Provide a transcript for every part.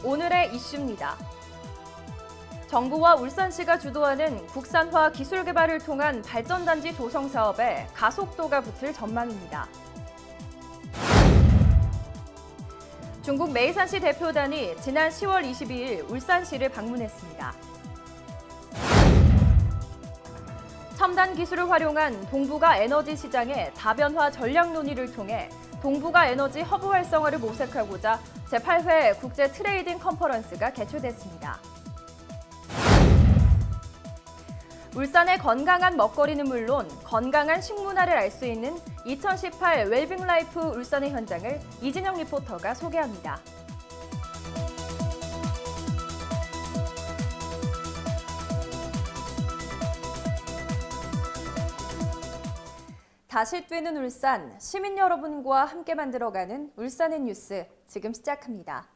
오늘의 이슈입니다. 정부와 울산시가 주도하는 국산화 기술 개발을 통한 발전단지 조성 사업에 가속도가 붙을 전망입니다. 중국 메이산시 대표단이 지난 10월 22일 울산시를 방문했습니다. 첨단 기술을 활용한 동북아 에너지 시장의 다변화 전략 논의를 통해 동북아 에너지 허브 활성화를 모색하고자 제8회 국제 트레이딩 컨퍼런스가 개최됐습니다. 울산의 건강한 먹거리는 물론 건강한 식문화를 알 수 있는 2018 웰빙 라이프 울산의 현장을 이진영 리포터가 소개합니다. 다시 뛰는 울산, 시민 여러분과 함께 만들어가는 울산의 뉴스, 지금 시작합니다.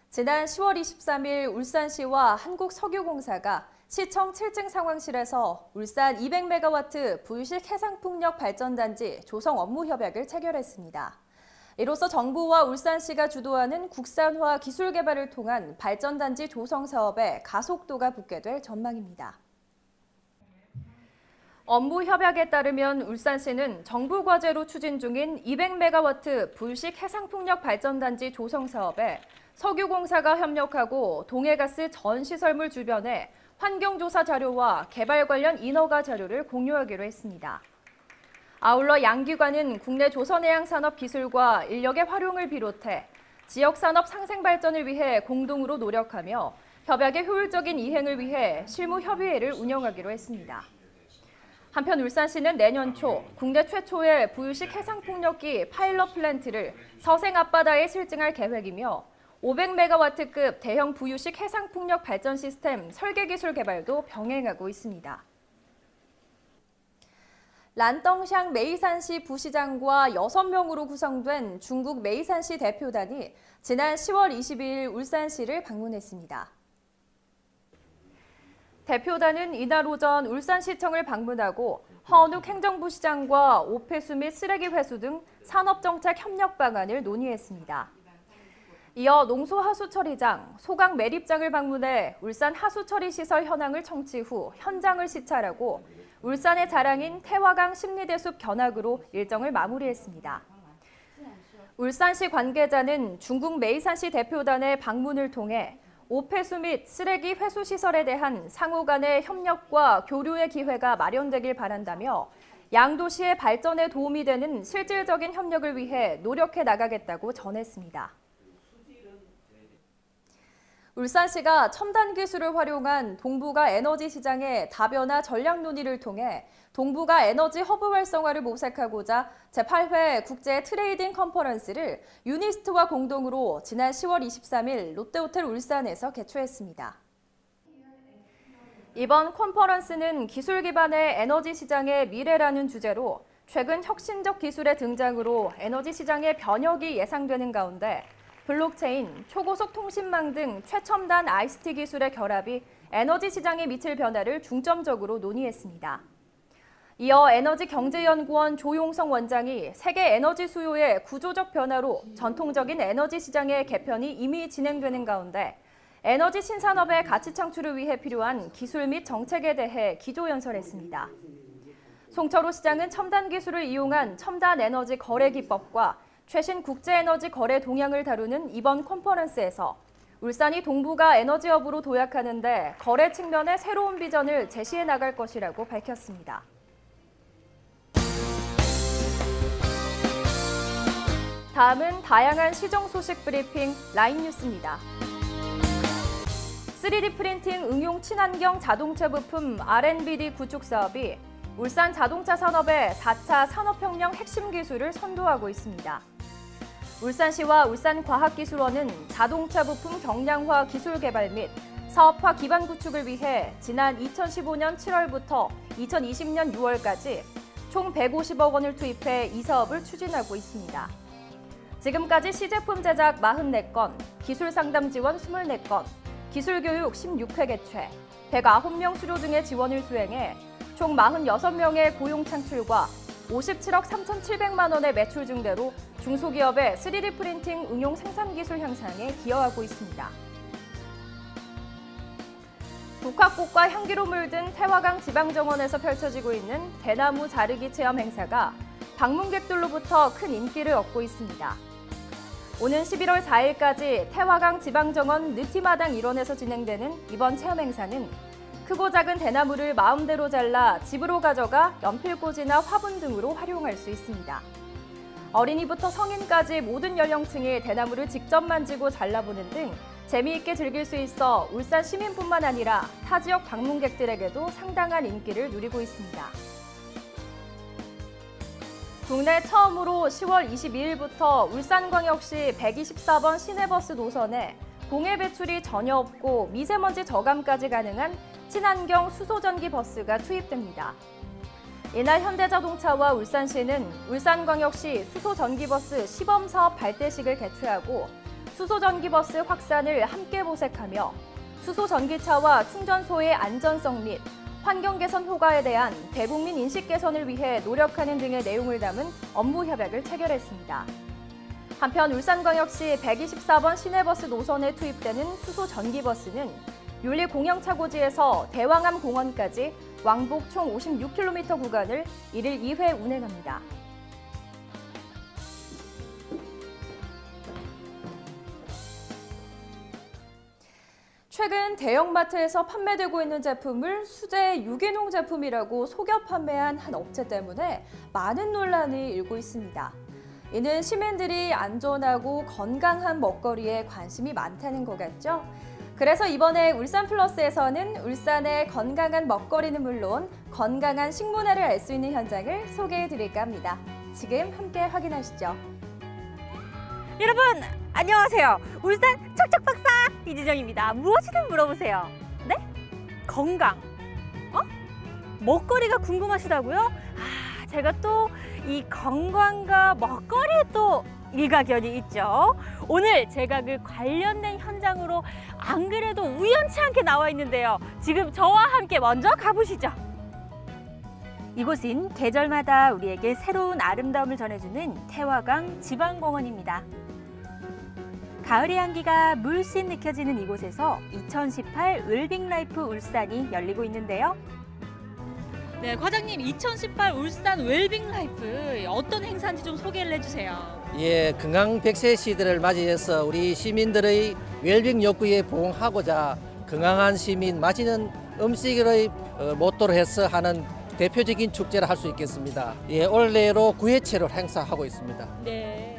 지난 10월 23일 울산시와 한국석유공사가 시청 7층 상황실에서 울산 200메가와트 부유식 해상풍력 발전단지 조성 업무 협약을 체결했습니다. 이로써 정부와 울산시가 주도하는 국산화 기술 개발을 통한 발전단지 조성 사업에 가속도가 붙게 될 전망입니다. 업무 협약에 따르면 울산시는 정부 과제로 추진 중인 200메가와트 부유식 해상풍력 발전단지 조성 사업에 석유공사가 협력하고 동해가스 전 시설물 주변에 환경조사 자료와 개발 관련 인허가 자료를 공유하기로 했습니다. 아울러 양기관은 국내 조선해양산업 기술과 인력의 활용을 비롯해 지역산업 상생 발전을 위해 공동으로 노력하며 협약의 효율적인 이행을 위해 실무 협의회를 운영하기로 했습니다. 한편 울산시는 내년 초 국내 최초의 부유식 해상풍력기 파일럿 플랜트를 서생 앞바다에 실증할 계획이며 500메가와트급 대형 부유식 해상풍력 발전 시스템 설계 기술 개발도 병행하고 있습니다. 란덩샹 메이산시 부시장과 6명으로 구성된 중국 메이산시 대표단이 지난 10월 22일 울산시를 방문했습니다. 대표단은 이날 오전 울산시청을 방문하고 허은욱 행정부시장과 오폐수 및 쓰레기 회수 등 산업정책 협력 방안을 논의했습니다. 이어 농소하수처리장, 소강 매립장을 방문해 울산 하수처리 시설 현황을 청취 후 현장을 시찰하고 울산의 자랑인 태화강 심리대숲 견학으로 일정을 마무리했습니다. 울산시 관계자는 중국 메이산시 대표단의 방문을 통해 오폐수 및 쓰레기 회수 시설에 대한 상호 간의 협력과 교류의 기회가 마련되길 바란다며 양도시의 발전에 도움이 되는 실질적인 협력을 위해 노력해 나가겠다고 전했습니다. 울산시가 첨단 기술을 활용한 동북아 에너지 시장의 다변화 전략 논의를 통해 동북아 에너지 허브 활성화를 모색하고자 제8회 국제 트레이딩 컨퍼런스를 유니스트와 공동으로 지난 10월 23일 롯데호텔 울산에서 개최했습니다. 이번 컨퍼런스는 기술 기반의 에너지 시장의 미래라는 주제로 최근 혁신적 기술의 등장으로 에너지 시장의 변혁이 예상되는 가운데 블록체인, 초고속 통신망 등 최첨단 ICT 기술의 결합이 에너지 시장에 미칠 변화를 중점적으로 논의했습니다. 이어 에너지경제연구원 조용성 원장이 세계 에너지 수요의 구조적 변화로 전통적인 에너지 시장의 개편이 이미 진행되는 가운데 에너지 신산업의 가치 창출을 위해 필요한 기술 및 정책에 대해 기조연설했습니다. 송철호 시장은 첨단 기술을 이용한 첨단 에너지 거래 기법과 최신 국제에너지 거래 동향을 다루는 이번 컨퍼런스에서 울산이 동북아 에너지업으로 도약하는 데 거래 측면의 새로운 비전을 제시해 나갈 것이라고 밝혔습니다. 다음은 다양한 시정 소식 브리핑 라인 뉴스입니다. 3D 프린팅 응용 친환경 자동차 부품 R&D 구축 사업이 울산 자동차 산업의 4차 산업혁명 핵심 기술을 선도하고 있습니다. 울산시와 울산과학기술원은 자동차 부품 경량화 기술 개발 및 사업화 기반 구축을 위해 지난 2015년 7월부터 2020년 6월까지 총 150억 원을 투입해 이 사업을 추진하고 있습니다. 지금까지 시제품 제작 44건, 기술 상담 지원 24건, 기술 교육 16회 개최, 109명 수료 등의 지원을 수행해 총 46명의 고용 창출과 57억 3,700만 원의 매출 증대로 중소기업의 3D 프린팅 응용 생산 기술 향상에 기여하고 있습니다. 북화꽃과 향기로 물든 태화강 지방정원에서 펼쳐지고 있는 대나무 자르기 체험 행사가 방문객들로부터 큰 인기를 얻고 있습니다. 오는 11월 4일까지 태화강 지방정원 느티마당 일원에서 진행되는 이번 체험 행사는 크고 작은 대나무를 마음대로 잘라 집으로 가져가 연필꽂이나 화분 등으로 활용할 수 있습니다. 어린이부터 성인까지 모든 연령층이 대나무를 직접 만지고 잘라보는 등 재미있게 즐길 수 있어 울산 시민뿐만 아니라 타 지역 방문객들에게도 상당한 인기를 누리고 있습니다. 국내 처음으로 10월 22일부터 울산광역시 124번 시내버스 노선에 공해 배출이 전혀 없고 미세먼지 저감까지 가능한 친환경 수소전기 버스가 투입됩니다. 이날 현대자동차와 울산시는 울산광역시 수소전기버스 시범사업 발대식을 개최하고 수소전기버스 확산을 함께 모색하며 수소전기차와 충전소의 안전성 및 환경 개선 효과에 대한 대국민 인식 개선을 위해 노력하는 등의 내용을 담은 업무 협약을 체결했습니다. 한편 울산광역시 124번 시내버스 노선에 투입되는 수소전기버스는 윤리 공영차고지에서 대왕암 공원까지 왕복 총 56km 구간을 1일 2회 운행합니다. 최근 대형마트에서 판매되고 있는 제품을 수제 유기농 제품이라고 속여 판매한 한 업체 때문에 많은 논란이 일고 있습니다. 이는 시민들이 안전하고 건강한 먹거리에 관심이 많다는 거겠죠? 그래서 이번에 울산플러스에서는 울산의 건강한 먹거리는 물론 건강한 식문화를 알 수 있는 현장을 소개해드릴까 합니다. 지금 함께 확인하시죠. 여러분 안녕하세요. 울산 척척박사 이지정입니다. 무엇이든 물어보세요. 네? 건강. 먹거리가 궁금하시다고요? 제가 또 이 건강과 먹거리에 또 일가견이 있죠. 오늘 제가 그 관련된 현장으로 안 그래도 우연치 않게 나와 있는데요. 지금 저와 함께 먼저 가보시죠. 이곳은 계절마다 우리에게 새로운 아름다움을 전해주는 태화강 지방공원입니다. 가을의 향기가 물씬 느껴지는 이곳에서 2018 웰빙라이프 울산이 열리고 있는데요. 네, 과장님 2018 울산 웰빙라이프 어떤 행사인지 좀 소개를 해주세요. 예, 건강 100세 시대를 맞이해서 우리 시민들의 웰빙 욕구에 부응하고자 건강한 시민, 맛있는 음식을 모토로 해서 하는 대표적인 축제를 할 수 있겠습니다. 예, 올해로 9회째로 행사하고 있습니다. 네.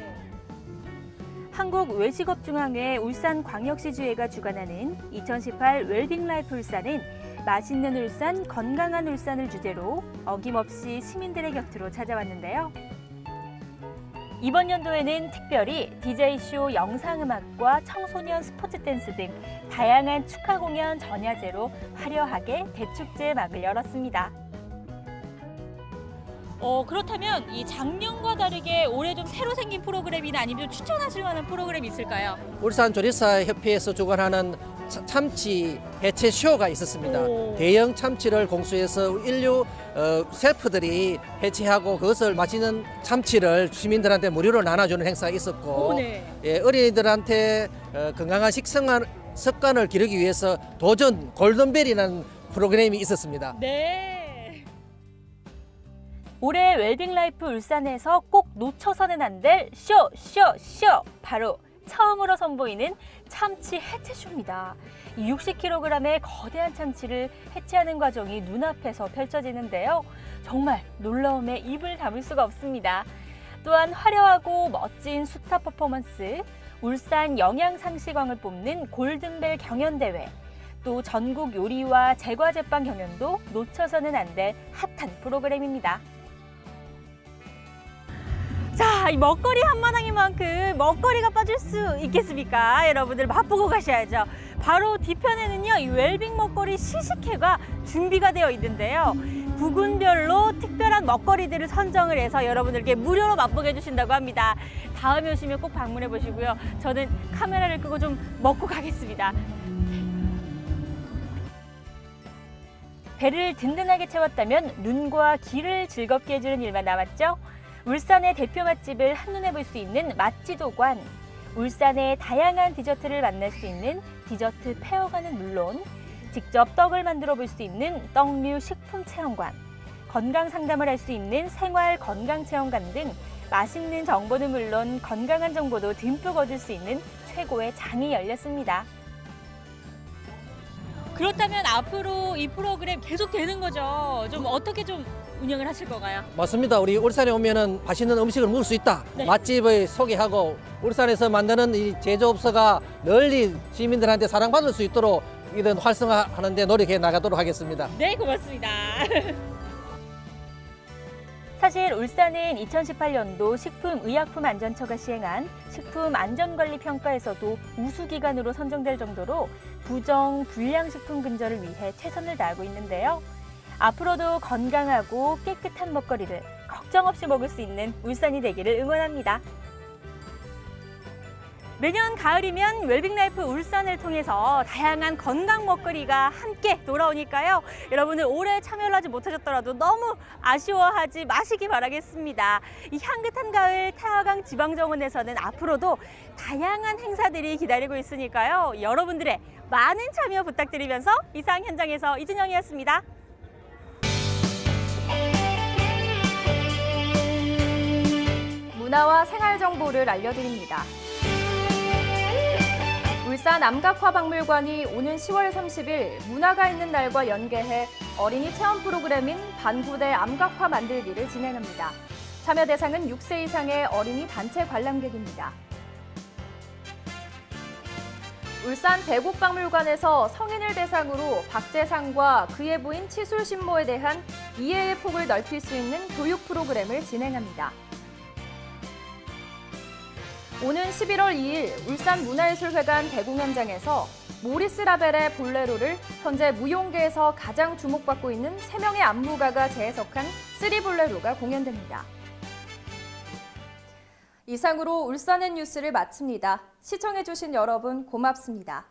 한국외식업중앙회 울산광역시주회가 주관하는 2018 웰빙라이프 울산은 맛있는 울산, 건강한 울산을 주제로 어김없이 시민들의 곁으로 찾아왔는데요. 이번 연도에는 특별히 DJ쇼 영상음악과 청소년 스포츠 댄스 등 다양한 축하 공연 전야제로 화려하게 대축제의 막을 열었습니다. 그렇다면 이 작년과 다르게 올해 좀 새로 생긴 프로그램이나 아니면 추천하실 만한 프로그램이 있을까요? 울산조리사협회에서 주관하는 참치 해체 쇼가 있었습니다. 대형 참치를 공수해서 인류 셰프들이 해체하고 그것을 맛있는 참치를 시민들한테 무료로 나눠주는 행사가 있었고, 네. 예, 어린이들한테 건강한 습관을 기르기 위해서 도전 골든벨이라는 프로그램이 있었습니다. 네. 올해 웰빙라이프 울산에서 꼭 놓쳐서는 안 될 쇼! 바로 처음으로 선보이는 참치 해체쇼입니다. 60kg의 거대한 참치를 해체하는 과정이 눈앞에서 펼쳐지는데요. 정말 놀라움에 입을 다물 수가 없습니다. 또한 화려하고 멋진 수타 퍼포먼스, 울산 영양상시광을 뽑는 골든벨 경연대회, 또 전국 요리와 제과제빵 경연도 놓쳐서는 안 될 핫한 프로그램입니다. 자, 이 먹거리 한마당인 만큼 먹거리가 빠질 수 있겠습니까? 여러분들 맛보고 가셔야죠. 바로 뒤편에는요, 이 웰빙 먹거리 시식회가 준비가 되어 있는데요. 부군별로 특별한 먹거리들을 선정을 해서 여러분들께 무료로 맛보게 해주신다고 합니다. 다음에 오시면 꼭 방문해 보시고요. 저는 카메라를 끄고 좀 먹고 가겠습니다. 배를 든든하게 채웠다면 눈과 귀를 즐겁게 해주는 일만 남았죠. 울산의 대표 맛집을 한눈에 볼 수 있는 맛지도관, 울산의 다양한 디저트를 만날 수 있는 디저트 페어관은 물론 직접 떡을 만들어 볼 수 있는 떡류 식품 체험관, 건강 상담을 할 수 있는 생활 건강 체험관 등 맛있는 정보는 물론 건강한 정보도 듬뿍 얻을 수 있는 최고의 장이 열렸습니다. 그렇다면 앞으로 이 프로그램 계속 되는 거죠? 좀 어떻게 좀 운영을 하실 건가요? 맞습니다. 우리 울산에 오면은 맛있는 음식을 먹을 수 있다. 네. 맛집을 소개하고 울산에서 만드는 이 제조업소가 널리 시민들한테 사랑받을 수 있도록 이런 활성화하는 데 노력해 나가도록 하겠습니다. 네, 고맙습니다. 사실 울산은 2018년도 식품의약품안전처가 시행한 식품안전관리평가에서도 우수기관으로 선정될 정도로 부정, 불량식품 근절을 위해 최선을 다하고 있는데요. 앞으로도 건강하고 깨끗한 먹거리를 걱정 없이 먹을 수 있는 울산이 되기를 응원합니다. 매년 가을이면 웰빙라이프 울산을 통해서 다양한 건강 먹거리가 함께 돌아오니까요. 여러분들 올해 참여를 하지 못하셨더라도 너무 아쉬워하지 마시기 바라겠습니다. 이 향긋한 가을 태화강 지방정원에서는 앞으로도 다양한 행사들이 기다리고 있으니까요. 여러분들의 많은 참여 부탁드리면서 이상 현장에서 이준영이었습니다. 문화와 생활 정보를 알려드립니다. 울산 암각화박물관이 오는 10월 30일 문화가 있는 날과 연계해 어린이 체험 프로그램인 반구대 암각화 만들기를 진행합니다. 참여 대상은 6세 이상의 어린이 단체 관람객입니다. 울산 대곡박물관에서 성인을 대상으로 박재상과 그의 부인 치술신모에 대한 이해의 폭을 넓힐 수 있는 교육 프로그램을 진행합니다. 오는 11월 2일 울산문화예술회관 대공연장에서 모리스 라벨의 볼레로를 현재 무용계에서 가장 주목받고 있는 3명의 안무가가 재해석한 쓰리볼레로가 공연됩니다. 이상으로 울산의 뉴스를 마칩니다. 시청해주신 여러분 고맙습니다.